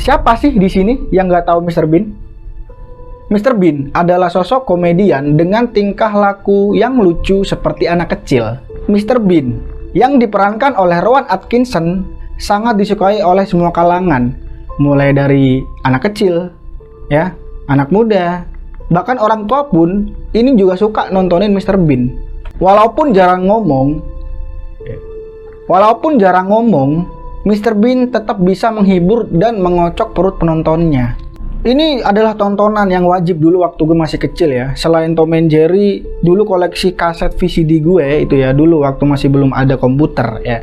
Siapa sih di sini yang nggak tahu Mr. Bean? Mr. Bean adalah sosok komedian dengan tingkah laku yang lucu seperti anak kecil. Mr. Bean yang diperankan oleh Rowan Atkinson sangat disukai oleh semua kalangan, mulai dari anak kecil, ya, anak muda, bahkan orang tua pun ini juga suka nontonin Mr. Bean. Walaupun jarang ngomong, Mr. Bean tetap bisa menghibur dan mengocok perut penontonnya. Ini adalah tontonan yang wajib dulu waktu gue masih kecil ya. Selain Tom and Jerry, dulu koleksi kaset VCD gue itu ya, dulu waktu masih belum ada komputer ya,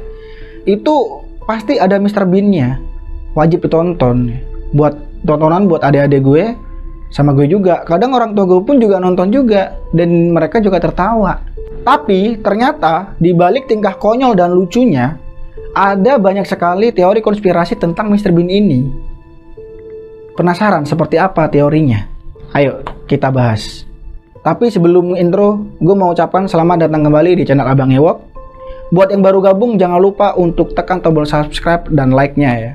itu pasti ada Mr. Bean-nya. Wajib ditonton. Buat tontonan buat adik-adik gue, sama gue juga. Kadang orang tua gue pun juga nonton juga, dan mereka juga tertawa. Tapi ternyata di balik tingkah konyol dan lucunya, ada banyak sekali teori konspirasi tentang Mr. Bean ini. Penasaran seperti apa teorinya? Ayo kita bahas. Tapi sebelum intro, gue mau ucapkan selamat datang kembali di channel Abang Ewok. Buat yang baru gabung, jangan lupa untuk tekan tombol subscribe dan like-nya ya.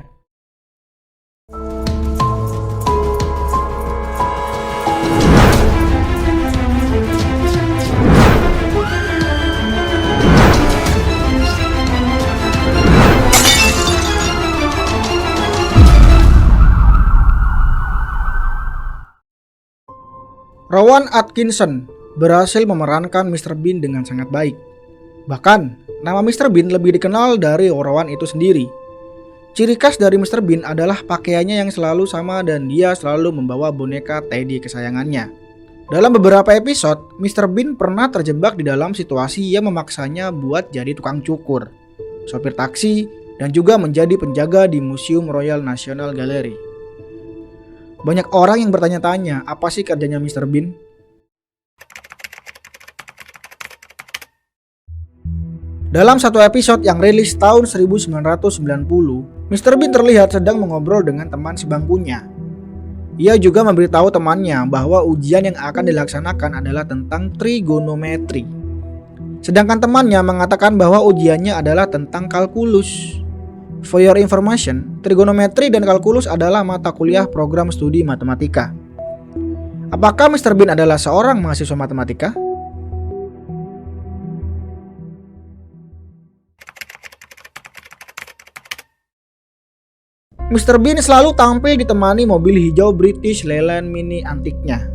Rowan Atkinson berhasil memerankan Mr. Bean dengan sangat baik. Bahkan, nama Mr. Bean lebih dikenal dari Rowan itu sendiri. Ciri khas dari Mr. Bean adalah pakaiannya yang selalu sama dan dia selalu membawa boneka Teddy kesayangannya. Dalam beberapa episode, Mr. Bean pernah terjebak di dalam situasi yang memaksanya buat jadi tukang cukur, sopir taksi, dan juga menjadi penjaga di Museum Royal National Gallery. Banyak orang yang bertanya-tanya, apa sih kerjanya Mr. Bean? Dalam satu episode yang rilis tahun 1990, Mr. Bean terlihat sedang mengobrol dengan teman sebangkunya. Ia juga memberitahu temannya bahwa ujian yang akan dilaksanakan adalah tentang trigonometri. Sedangkan temannya mengatakan bahwa ujiannya adalah tentang kalkulus. For your information, trigonometri dan kalkulus adalah mata kuliah program studi matematika. Apakah Mr. Bean adalah seorang mahasiswa matematika? Mr. Bean selalu tampil ditemani mobil hijau British Leyland Mini antiknya.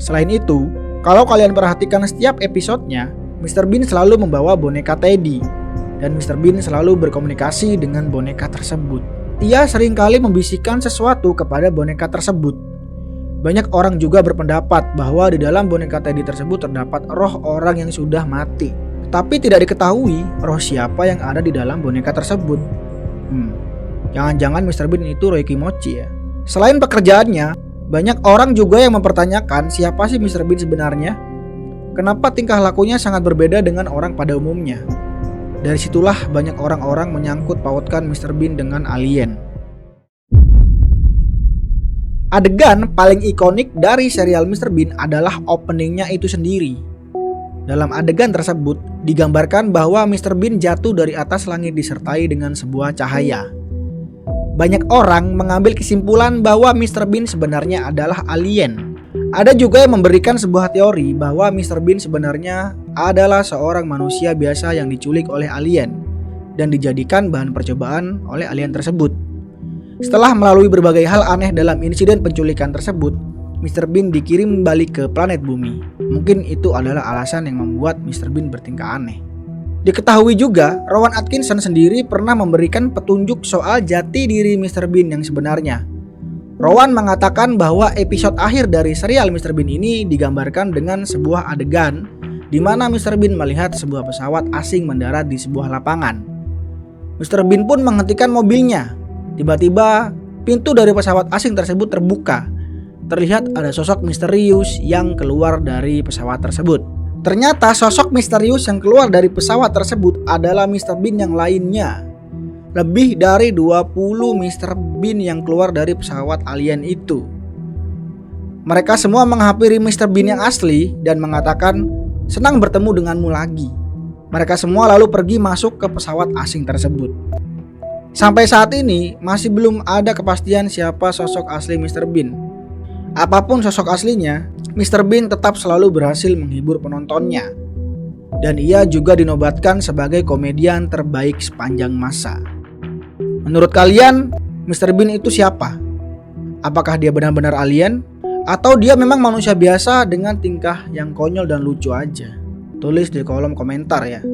Selain itu, kalau kalian perhatikan setiap episodenya, Mr. Bean selalu membawa boneka Teddy. Dan Mr. Bean selalu berkomunikasi dengan boneka tersebut. Ia seringkali membisikkan sesuatu kepada boneka tersebut. Banyak orang juga berpendapat bahwa di dalam boneka Teddy tersebut terdapat roh orang yang sudah mati. Tapi tidak diketahui roh siapa yang ada di dalam boneka tersebut. Jangan-jangan Mr. Bean itu Roy Kimochi ya. Selain pekerjaannya, banyak orang juga yang mempertanyakan siapa sih Mr. Bean sebenarnya. Kenapa tingkah lakunya sangat berbeda dengan orang pada umumnya. Dari situlah banyak orang-orang menyangkut pautkan Mr. Bean dengan alien. Adegan paling ikonik dari serial Mr. Bean adalah openingnya itu sendiri. Dalam adegan tersebut digambarkan bahwa Mr. Bean jatuh dari atas langit disertai dengan sebuah cahaya. Banyak orang mengambil kesimpulan bahwa Mr. Bean sebenarnya adalah alien. Ada juga yang memberikan sebuah teori bahwa Mr. Bean sebenarnya adalah seorang manusia biasa yang diculik oleh alien dan dijadikan bahan percobaan oleh alien tersebut. Setelah melalui berbagai hal aneh dalam insiden penculikan tersebut, Mr. Bean dikirim balik ke planet bumi. Mungkin itu adalah alasan yang membuat Mr. Bean bertingkah aneh. Diketahui juga, Rowan Atkinson sendiri pernah memberikan petunjuk soal jati diri Mr. Bean yang sebenarnya. Rowan mengatakan bahwa episode akhir dari serial Mr. Bean ini digambarkan dengan sebuah adegan di mana Mr. Bean melihat sebuah pesawat asing mendarat di sebuah lapangan. Mr. Bean pun menghentikan mobilnya. Tiba-tiba pintu dari pesawat asing tersebut terbuka. Terlihat ada sosok misterius yang keluar dari pesawat tersebut. Ternyata sosok misterius yang keluar dari pesawat tersebut adalah Mr. Bean yang lainnya. Lebih dari 20 Mr. Bean yang keluar dari pesawat alien itu. Mereka semua menghampiri Mr. Bean yang asli dan mengatakan senang bertemu denganmu lagi. Mereka semua lalu pergi masuk ke pesawat asing tersebut. Sampai saat ini masih belum ada kepastian siapa sosok asli Mr. Bean. Apapun sosok aslinya, Mr. Bean tetap selalu berhasil menghibur penontonnya. Dan ia juga dinobatkan sebagai komedian terbaik sepanjang masa. Menurut kalian, Mr. Bean itu siapa? Apakah dia benar-benar alien? Atau dia memang manusia biasa dengan tingkah yang konyol dan lucu aja? Tulis di kolom komentar ya.